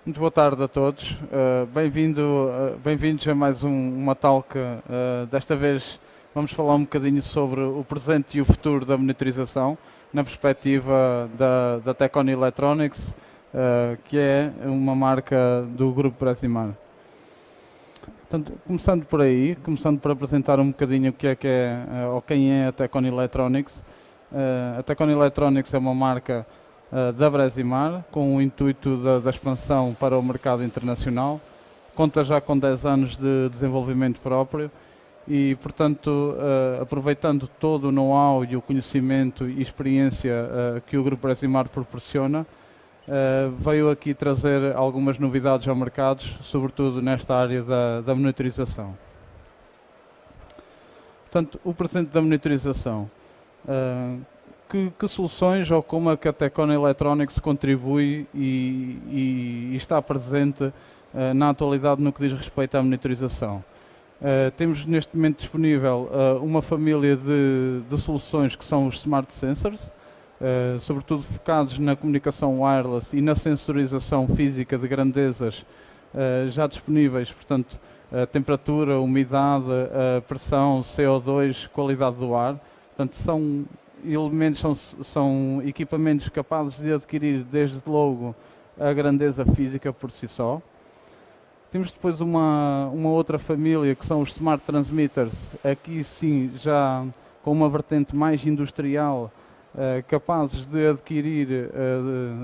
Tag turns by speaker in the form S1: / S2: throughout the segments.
S1: Muito boa tarde a todos. Bem-vindos a mais uma talk. Desta vez vamos falar um bocadinho sobre o presente e o futuro da monitorização, na perspectiva da Tecon Electronics, que é uma marca do grupo Presimar. Portanto, começando por aí, começando por apresentar um bocadinho o que é ou quem é a Tecon Electronics. A Tecon Electronics é uma marca da Presimar, com o intuito da expansão para o mercado internacional. Conta já com 10 anos de desenvolvimento próprio e, portanto, aproveitando todo o know-how e o conhecimento e experiência que o Grupo Presimar proporciona, veio aqui trazer algumas novidades ao mercado, sobretudo nesta área da monitorização. Portanto, o presente da monitorização. Que soluções ou como a Tecon Electronics contribui e está presente na atualidade no que diz respeito à monitorização? Temos neste momento disponível uma família de soluções que são os Smart Sensors, sobretudo focados na comunicação wireless e na sensorização física de grandezas já disponíveis, portanto, temperatura, umidade, pressão, CO2, qualidade do ar. Portanto, são equipamentos capazes de adquirir desde logo a grandeza física por si só. Temos depois uma outra família que são os Smart Transmitters, aqui sim já com uma vertente mais industrial, capazes de adquirir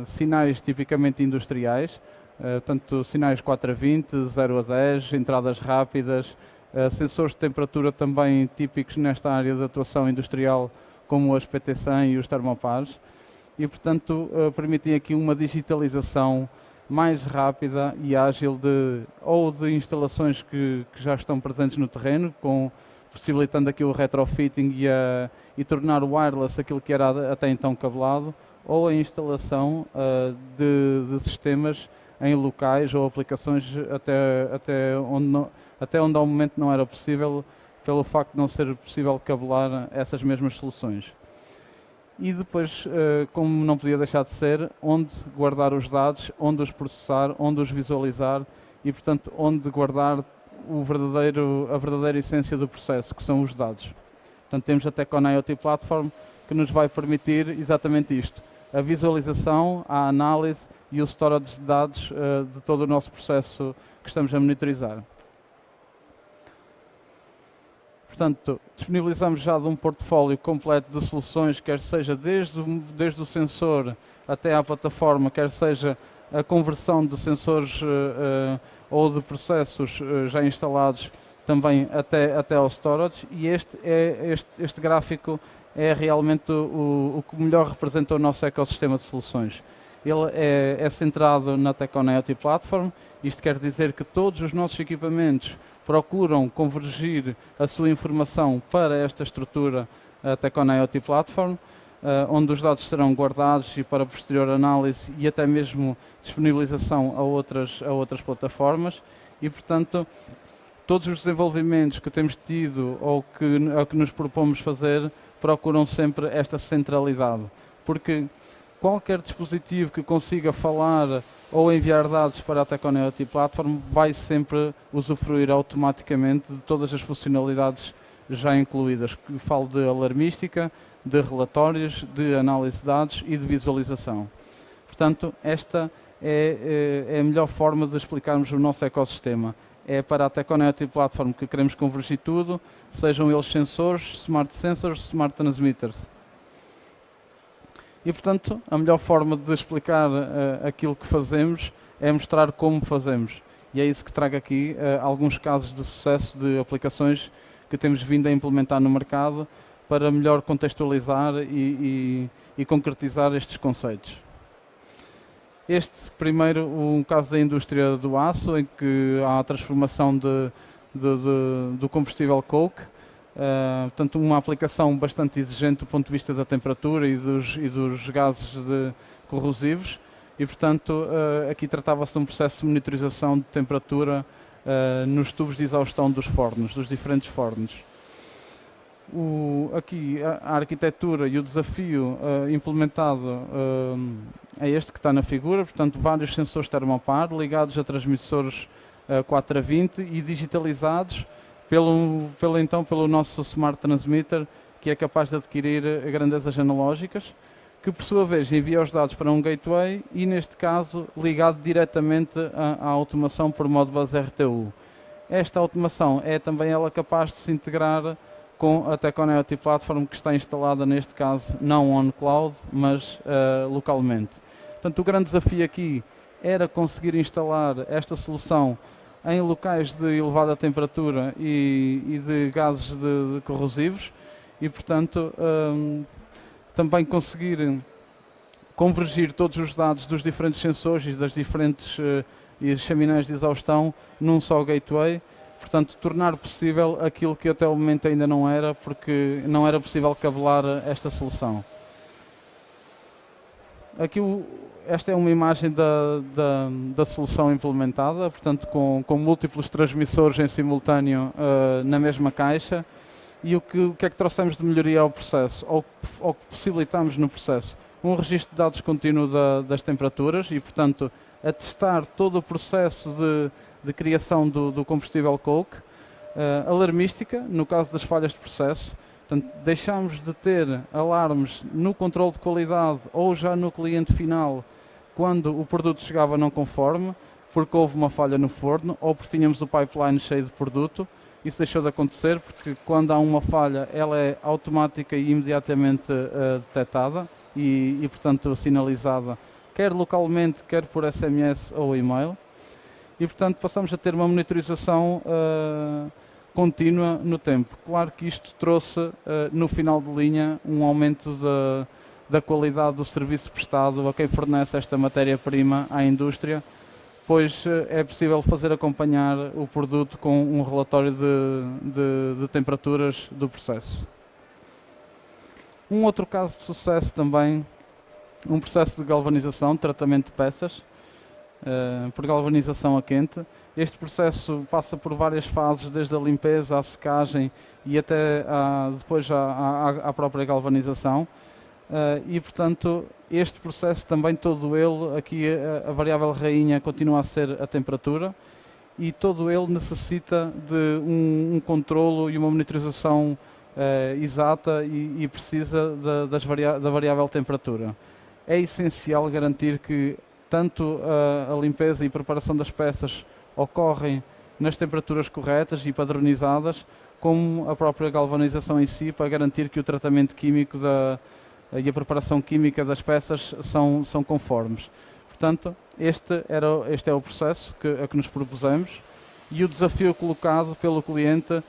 S1: sinais tipicamente industriais, tanto sinais 4 a 20, 0 a 10, entradas rápidas, sensores de temperatura também típicos nesta área de atuação industrial, como os PT100 e os termopares, e portanto permitem aqui uma digitalização mais rápida e ágil de instalações que já estão presentes no terreno, possibilitando aqui o retrofitting e tornar o wireless aquilo que era até então cabelado, ou a instalação de sistemas em locais ou aplicações até onde ao momento não era possível, pelo facto de não ser possível cabelar essas mesmas soluções. E depois, como não podia deixar de ser, onde guardar os dados, onde os processar, onde os visualizar e, portanto, onde guardar a verdadeira essência do processo, que são os dados. Portanto, temos a Tecon IoT Platform, que nos vai permitir exatamente isto: a visualização, a análise e o storage de dados de todo o nosso processo que estamos a monitorizar. Portanto, disponibilizamos já de um portfólio completo de soluções, quer seja desde o sensor até à plataforma, quer seja a conversão de sensores ou de processos já instalados também até ao storage, e este gráfico é realmente o que melhor representa o nosso ecossistema de soluções. Ele é centrado na Tecon IoT Platform. Isto quer dizer que todos os nossos equipamentos procuram convergir a sua informação para esta estrutura, a Tecon IoT Platform, onde os dados serão guardados e para posterior análise e até mesmo disponibilização a outras plataformas. E, portanto, todos os desenvolvimentos que temos tido ou que nos propomos fazer procuram sempre esta centralidade, porque qualquer dispositivo que consiga falar ou enviar dados para a Tecon IoT Platform vai sempre usufruir automaticamente de todas as funcionalidades já incluídas, que falo de alarmística, de relatórios, de análise de dados e de visualização. Portanto, esta é a melhor forma de explicarmos o nosso ecossistema. É para a Tecon IoT Platform que queremos convergir tudo, sejam eles sensores, smart sensors, smart transmitters. E, portanto, a melhor forma de explicar aquilo que fazemos é mostrar como fazemos. E é isso que trago aqui alguns casos de sucesso de aplicações que temos vindo a implementar no mercado para melhor contextualizar e concretizar estes conceitos. Este, primeiro, um caso da indústria do aço, em que há a transformação do combustível coke. Portanto, uma aplicação bastante exigente do ponto de vista da temperatura e dos gases corrosivos, e, portanto, aqui tratava-se de um processo de monitorização de temperatura nos tubos de exaustão dos fornos, dos diferentes fornos. Aqui a arquitetura e o desafio implementado é este que está na figura, portanto vários sensores termopar ligados a transmissores 4 a 20 e digitalizados pelo nosso Smart Transmitter, que é capaz de adquirir grandezas analógicas, que por sua vez envia os dados para um gateway e neste caso ligado diretamente à automação por Modbus RTU. Esta automação é também ela capaz de se integrar com a Teconity Platform que está instalada neste caso não on cloud, mas localmente. Portanto, o grande desafio aqui era conseguir instalar esta solução em locais de elevada temperatura e de gases de corrosivos e, portanto, também conseguir convergir todos os dados dos diferentes sensores e das diferentes chaminés de exaustão num só gateway, portanto, tornar possível aquilo que até o momento ainda não era, porque não era possível cabelar esta solução. Aqui esta é uma imagem da solução implementada, portanto com múltiplos transmissores em simultâneo na mesma caixa. E o que é que trouxemos de melhoria ao processo, ou que possibilitamos no processo? Um registro de dados contínuo das temperaturas e, portanto, a testar todo o processo de criação do combustível coke, alarmística, no caso das falhas de processo. Portanto, deixámos de ter alarmes no controle de qualidade ou já no cliente final quando o produto chegava não conforme, porque houve uma falha no forno ou porque tínhamos o pipeline cheio de produto. Isso deixou de acontecer porque quando há uma falha ela é automática e imediatamente detectada e, portanto, sinalizada quer localmente, quer por SMS ou e-mail. E, portanto, passamos a ter uma monitorização contínua no tempo. Claro que isto trouxe, no final de linha, um aumento da qualidade do serviço prestado a quem fornece esta matéria-prima à indústria, pois é possível fazer acompanhar o produto com um relatório de temperaturas do processo. Um outro caso de sucesso também, um processo de galvanização, tratamento de peças, por galvanização a quente. Este processo passa por várias fases, desde a limpeza, à secagem e até depois à própria galvanização. E, portanto, este processo também, todo ele, aqui a variável rainha continua a ser a temperatura e todo ele necessita de um controlo e uma monitorização exata e precisa da variável temperatura. É essencial garantir que tanto a limpeza e preparação das peças ocorrem nas temperaturas corretas e padronizadas, como a própria galvanização em si, para garantir que o tratamento químico e a preparação química das peças são conformes. Portanto, este é o processo a que nos propusemos e o desafio colocado pelo cliente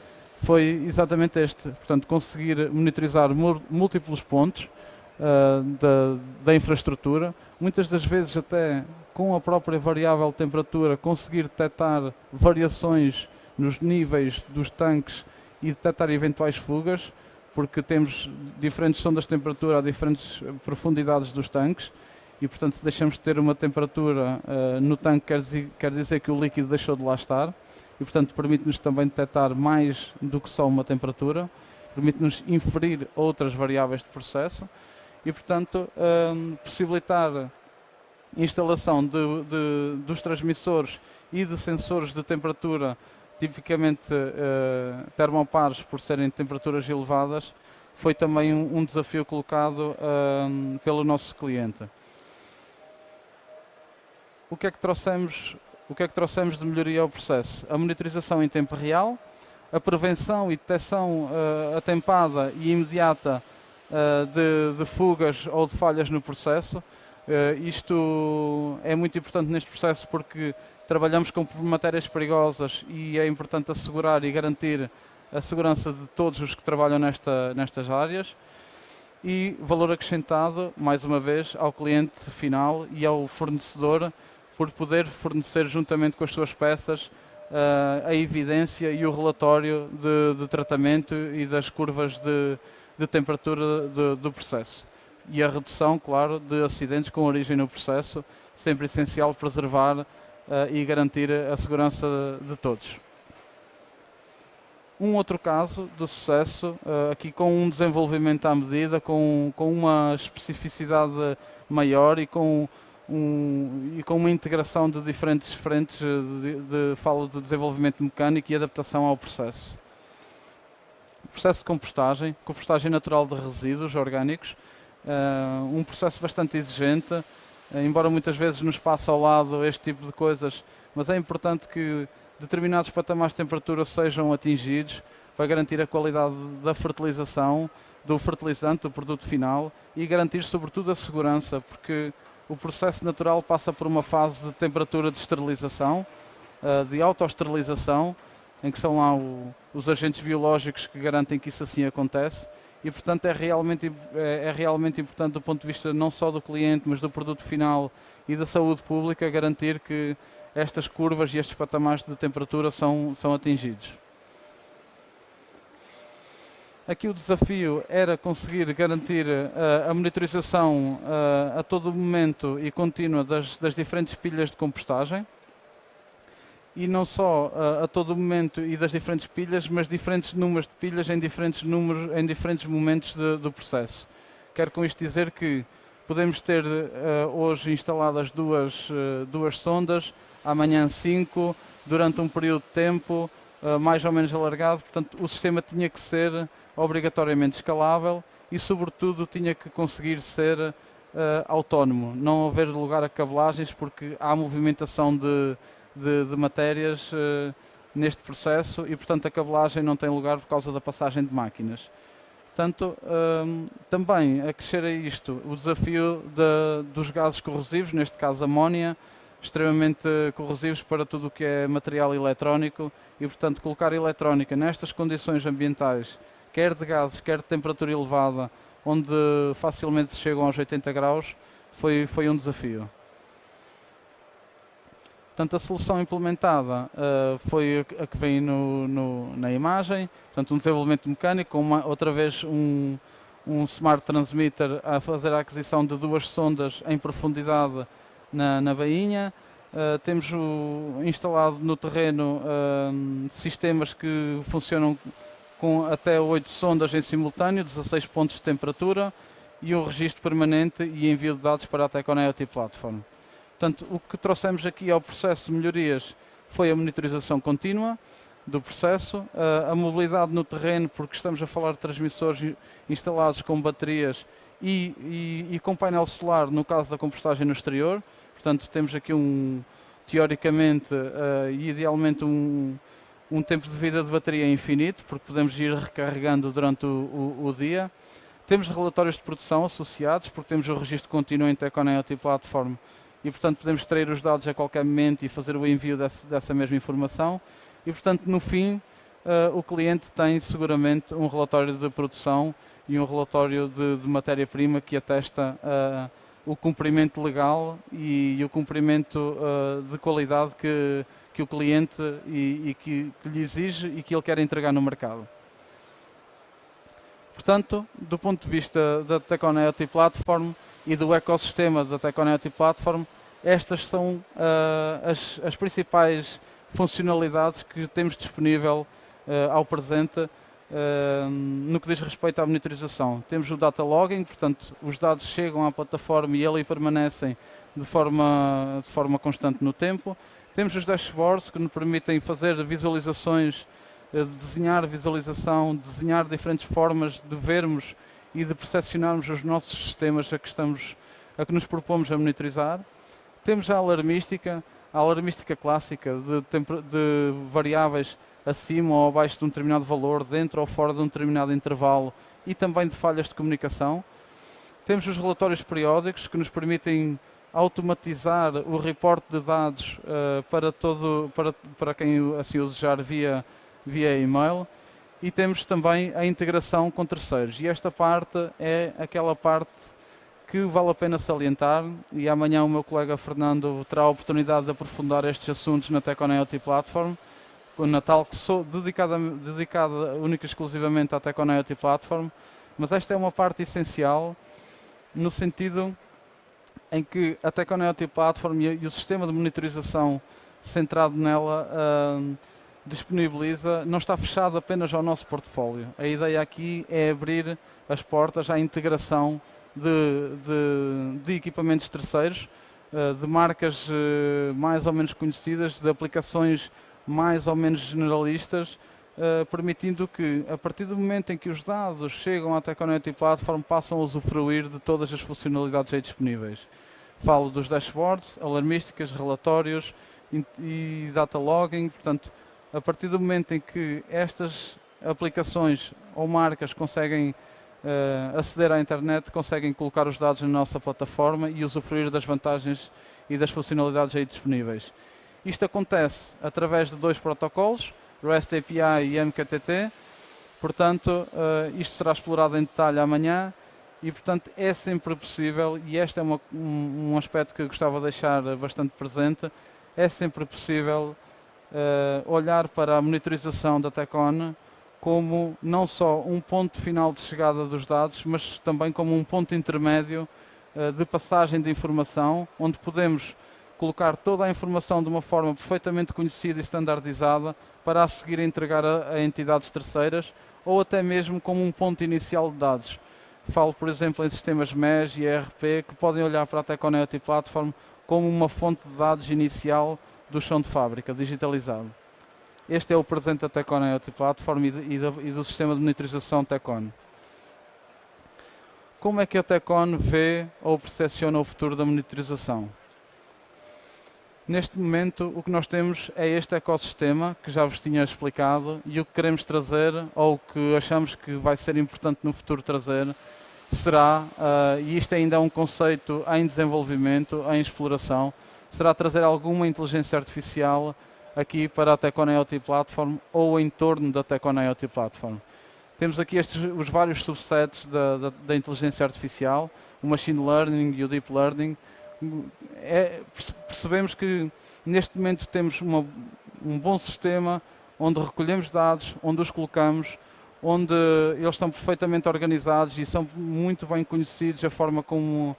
S1: foi exatamente este. Portanto, conseguir monitorizar múltiplos pontos da infraestrutura, muitas das vezes até com a própria variável temperatura, conseguir detectar variações nos níveis dos tanques e detectar eventuais fugas, porque temos diferentes sondas de temperatura a diferentes profundidades dos tanques e, portanto, se deixamos de ter uma temperatura no tanque, quer dizer que o líquido deixou de lá estar e, portanto, permite-nos também detectar mais do que só uma temperatura, permite-nos inferir outras variáveis de processo e, portanto, possibilitar a instalação dos transmissores e de sensores de temperatura tipicamente termopares por serem temperaturas elevadas, foi também um desafio colocado pelo nosso cliente. O que é que trouxemos de melhoria ao processo? A monitorização em tempo real, a prevenção e detecção atempada e imediata de fugas ou de falhas no processo. Isto é muito importante neste processo porque trabalhamos com matérias perigosas e é importante assegurar e garantir a segurança de todos os que trabalham nestas áreas. E valor acrescentado, mais uma vez, ao cliente final e ao fornecedor, por poder fornecer juntamente com as suas peças a evidência e o relatório de tratamento e das curvas de temperatura do processo. E a redução, claro, de acidentes com origem no processo, sempre essencial preservar e garantir a segurança de todos. Um outro caso de sucesso, aqui com um desenvolvimento à medida, com uma especificidade maior e com uma integração de diferentes frentes, falo de desenvolvimento mecânico e adaptação ao processo. Processo de compostagem natural de resíduos orgânicos, um processo bastante exigente, embora muitas vezes nos passe ao lado este tipo de coisas, mas é importante que determinados patamares de temperatura sejam atingidos para garantir a qualidade da fertilização, do fertilizante, do produto final e garantir sobretudo a segurança, porque o processo natural passa por uma fase de temperatura de esterilização, de autoesterilização, em que são lá os agentes biológicos que garantem que isso assim acontece e, portanto, é realmente importante do ponto de vista não só do cliente, mas do produto final e da saúde pública, garantir que estas curvas e estes patamares de temperatura são atingidos. Aqui o desafio era conseguir garantir a monitorização a todo momento e contínua das diferentes pilhas de compostagem, e não só a todo momento e das diferentes pilhas, mas diferentes números de pilhas em diferentes momentos do processo. Quero com isto dizer que podemos ter hoje instaladas duas sondas, amanhã 5, durante um período de tempo mais ou menos alargado. Portanto, o sistema tinha que ser obrigatoriamente escalável e, sobretudo, tinha que conseguir ser autónomo. Não haver lugar a cabelagens, porque há movimentação de matérias neste processo e, portanto, a cabelagem não tem lugar por causa da passagem de máquinas. Portanto, também acrescer a isto o desafio dos gases corrosivos, neste caso amónia, extremamente corrosivos para tudo o que é material eletrónico e, portanto, colocar eletrónica nestas condições ambientais, quer de gases, quer de temperatura elevada, onde facilmente se chegam aos 80 graus, foi um desafio. Portanto, a solução implementada foi a que vem na imagem, portanto, um desenvolvimento mecânico, com outra vez um Smart Transmitter a fazer a aquisição de 2 sondas em profundidade na bainha. Temos instalado no terreno sistemas que funcionam com até 8 sondas em simultâneo, 16 pontos de temperatura e um registro permanente e envio de dados para a Tecon IoT Platform. Portanto, o que trouxemos aqui ao processo de melhorias foi a monitorização contínua do processo, a mobilidade no terreno, porque estamos a falar de transmissores instalados com baterias e com painel solar no caso da compostagem no exterior. Portanto, temos aqui teoricamente e idealmente um tempo de vida de bateria infinito, porque podemos ir recarregando durante o dia. Temos relatórios de produção associados, porque temos o registro contínuo em Tecon IoT Platform e, portanto, podemos extrair os dados a qualquer momento e fazer o envio dessa mesma informação. E, portanto, no fim, o cliente tem seguramente um relatório de produção e um relatório de matéria-prima que atesta o cumprimento legal e o cumprimento de qualidade que o cliente que lhe exige e que ele quer entregar no mercado. Portanto, do ponto de vista da Tecon IoT Platform e do ecossistema da Tecon IoT Platform, estas são as principais funcionalidades que temos disponível ao presente no que diz respeito à monitorização. Temos o data logging, portanto, os dados chegam à plataforma e ali permanecem de forma constante no tempo. Temos os dashboards que nos permitem fazer visualizações, desenhar visualização, desenhar diferentes formas de vermos e de percepcionarmos os nossos sistemas a que nos propomos a monitorizar. Temos a alarmística clássica de variáveis acima ou abaixo de um determinado valor, dentro ou fora de um determinado intervalo e também de falhas de comunicação. Temos os relatórios periódicos que nos permitem automatizar o reporte de dados para quem assim o desejar via e-mail, e temos também a integração com terceiros. E esta parte é aquela parte que vale a pena salientar, e amanhã o meu colega Fernando terá a oportunidade de aprofundar estes assuntos na Tecon IoT Platform, na tal que sou dedicada única e exclusivamente à Tecon IoT Platform, mas esta é uma parte essencial no sentido em que a Tecon IoT Platform e o sistema de monitorização centrado nela disponibiliza, não está fechado apenas ao nosso portfólio. A ideia aqui é abrir as portas à integração de equipamentos terceiros, de marcas mais ou menos conhecidas, de aplicações mais ou menos generalistas, permitindo que, a partir do momento em que os dados chegam à Teconet Platform, passam a usufruir de todas as funcionalidades aí disponíveis. Falo dos dashboards, alarmísticas, relatórios e data logging. Portanto, a partir do momento em que estas aplicações ou marcas conseguem aceder à internet, conseguem colocar os dados na nossa plataforma e usufruir das vantagens e das funcionalidades aí disponíveis. Isto acontece através de 2 protocolos, REST API e MQTT. Portanto, isto será explorado em detalhe amanhã e, portanto, é sempre possível, e este é um aspecto que eu gostava de deixar bastante presente, é sempre possível olhar para a monitorização da Tecon como não só um ponto final de chegada dos dados, mas também como um ponto intermédio de passagem de informação, onde podemos colocar toda a informação de uma forma perfeitamente conhecida e standardizada para a seguir entregar a entidades terceiras, ou até mesmo como um ponto inicial de dados. Falo, por exemplo, em sistemas MES e ERP que podem olhar para a Teconet Platform como uma fonte de dados inicial do chão de fábrica, digitalizado. Este é o presente da Teconet Platform e do sistema de monitorização Tecon. Como é que a Tecon vê ou percepciona o futuro da monitorização? Neste momento, o que nós temos é este ecossistema que já vos tinha explicado, e o que queremos trazer, ou o que achamos que vai ser importante no futuro trazer, será, e isto ainda é um conceito em desenvolvimento, em exploração, será trazer alguma inteligência artificial aqui para a Tecon IoT Platform ou em torno da Tecon IoT Platform. Temos aqui os vários subsets da inteligência artificial, o Machine Learning e o Deep Learning. Percebemos que neste momento temos um bom sistema onde recolhemos dados, onde os colocamos, onde eles estão perfeitamente organizados e são muito bem conhecidos a forma como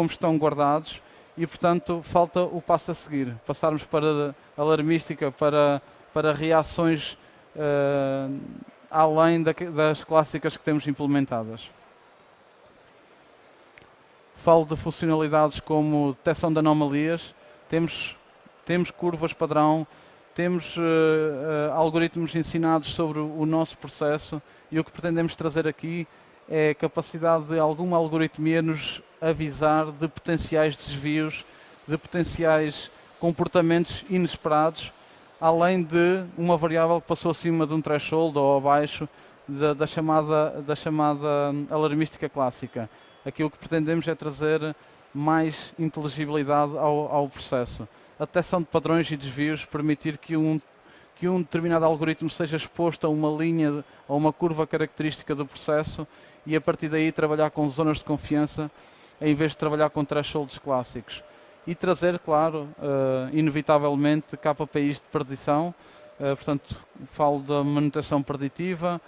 S1: estão guardados. E, portanto, falta o passo a seguir, passarmos para a alarmística, para reações além das clássicas que temos implementadas. Falo de funcionalidades como detecção de anomalias, temos curvas padrão, temos algoritmos ensinados sobre o nosso processo, e o que pretendemos trazer aqui é a capacidade de alguma algoritmia nos avisar de potenciais desvios, de potenciais comportamentos inesperados, além de uma variável que passou acima de um threshold ou abaixo da chamada alarmística clássica. Aqui o que pretendemos é trazer mais inteligibilidade ao processo. A detecção de padrões e desvios, permitir que um determinado algoritmo seja exposto a uma linha ou uma curva característica do processo e a partir daí trabalhar com zonas de confiança em vez de trabalhar com thresholds clássicos. E trazer, claro, inevitavelmente, KPIs de predição, portanto, falo da manutenção preditiva,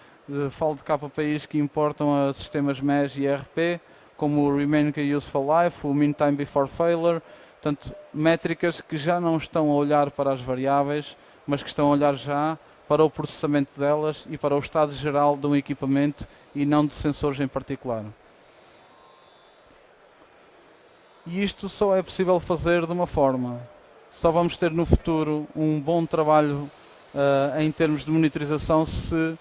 S1: falo de KPIs que importam a sistemas MES e ERP, como o Remaining Useful Life, o Mean Time Before Failure, portanto, métricas que já não estão a olhar para as variáveis, mas que estão a olhar já para o processamento delas e para o estado geral de um equipamento e não de sensores em particular. E isto só é possível fazer de uma forma. Só vamos ter no futuro um bom trabalho em termos de monitorização se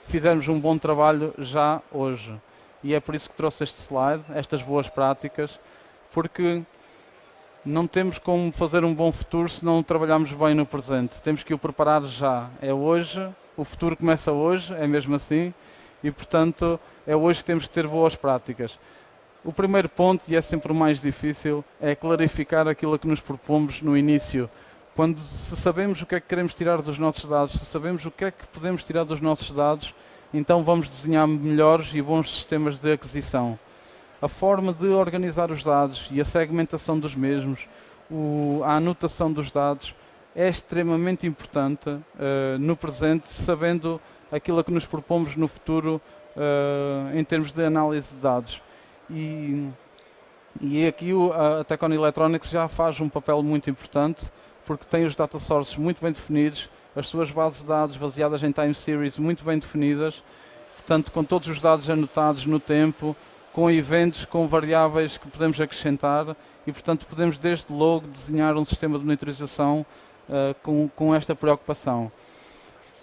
S1: fizermos um bom trabalho já hoje. E é por isso que trouxe este slide, estas boas práticas, porque não temos como fazer um bom futuro se não trabalharmos bem no presente. Temos que o preparar já. É hoje, o futuro começa hoje, é mesmo assim, e portanto é hoje que temos que ter boas práticas. O primeiro ponto, e é sempre o mais difícil, é clarificar aquilo que nos propomos no início. Se sabemos o que é que queremos tirar dos nossos dados, se sabemos o que é que podemos tirar dos nossos dados, então vamos desenhar melhores e bons sistemas de aquisição. A forma de organizar os dados e a segmentação dos mesmos, a anotação dos dados, é extremamente importante no presente, sabendo aquilo a que nos propomos no futuro em termos de análise de dados. E aqui a Tecon Electronics já faz um papel muito importante, porque tem os data sources muito bem definidos, as suas bases de dados baseadas em time series muito bem definidas, portanto com todos os dados anotados no tempo, com eventos, com variáveis que podemos acrescentar e portanto podemos desde logo desenhar um sistema de monitorização com esta preocupação.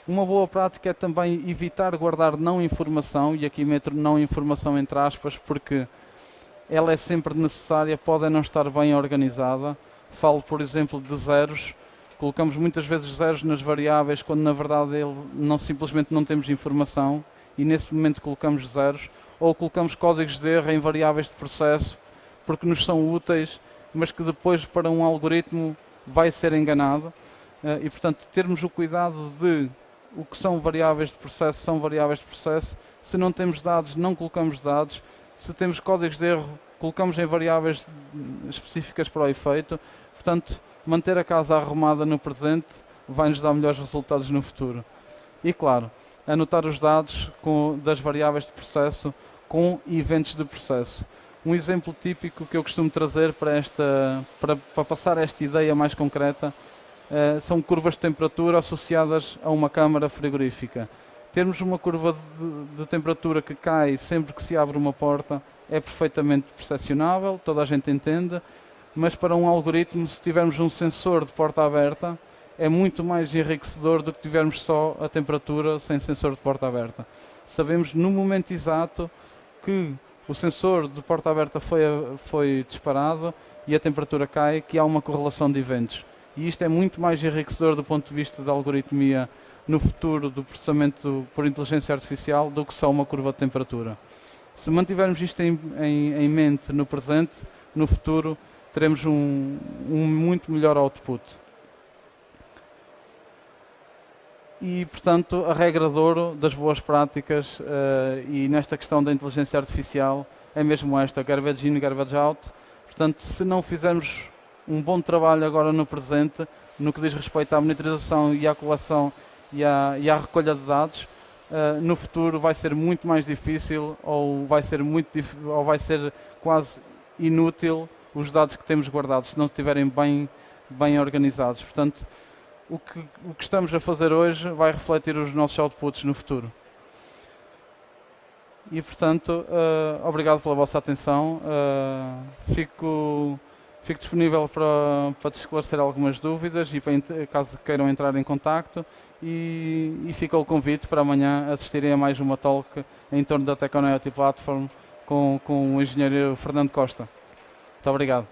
S1: Uma boa prática é também evitar guardar não informação, e aqui meto não informação entre aspas, porque ela é sempre necessária, pode não estar bem organizada. Falo, por exemplo, de zeros. Colocamos muitas vezes zeros nas variáveis, quando na verdade simplesmente não temos informação, e nesse momento colocamos zeros, ou colocamos códigos de erro em variáveis de processo, porque nos são úteis, mas que depois para um algoritmo vai ser enganado. E portanto termos o cuidado de o que são variáveis de processo, se não temos dados, não colocamos dados, se temos códigos de erro, colocamos em variáveis específicas para o efeito. Portanto, manter a casa arrumada no presente vai nos dar melhores resultados no futuro. E claro, anotar os dados das variáveis de processo com eventos de processo. Um exemplo típico que eu costumo trazer para passar esta ideia mais concreta são curvas de temperatura associadas a uma câmara frigorífica. Termos uma curva de temperatura que cai sempre que se abre uma porta é perfeitamente percepcionável, toda a gente entende, mas para um algoritmo, se tivermos um sensor de porta aberta, é muito mais enriquecedor do que tivermos só a temperatura sem sensor de porta aberta. Sabemos no momento exato que o sensor de porta aberta foi disparado e a temperatura cai, que há uma correlação de eventos. E isto é muito mais enriquecedor do ponto de vista da algoritmia no futuro do processamento por inteligência artificial do que só uma curva de temperatura. Se mantivermos isto em mente no presente, no futuro teremos um muito melhor output. E, portanto, a regra de ouro das boas práticas e nesta questão da inteligência artificial é mesmo esta, garbage in, garbage out. Portanto, se não fizermos um bom trabalho agora no presente, no que diz respeito à monitorização e à coleção e à recolha de dados, no futuro vai ser muito mais difícil ou vai ser quase inútil os dados que temos guardados, se não estiverem bem organizados. Portanto, o que estamos a fazer hoje vai refletir os nossos outputs no futuro. E, portanto, obrigado pela vossa atenção. Fico disponível para te esclarecer algumas dúvidas e caso queiram entrar em contacto. E fica o convite para amanhã assistirem a mais uma talk em torno da Teconauty Platform com o engenheiro Fernando Costa. Muito obrigado.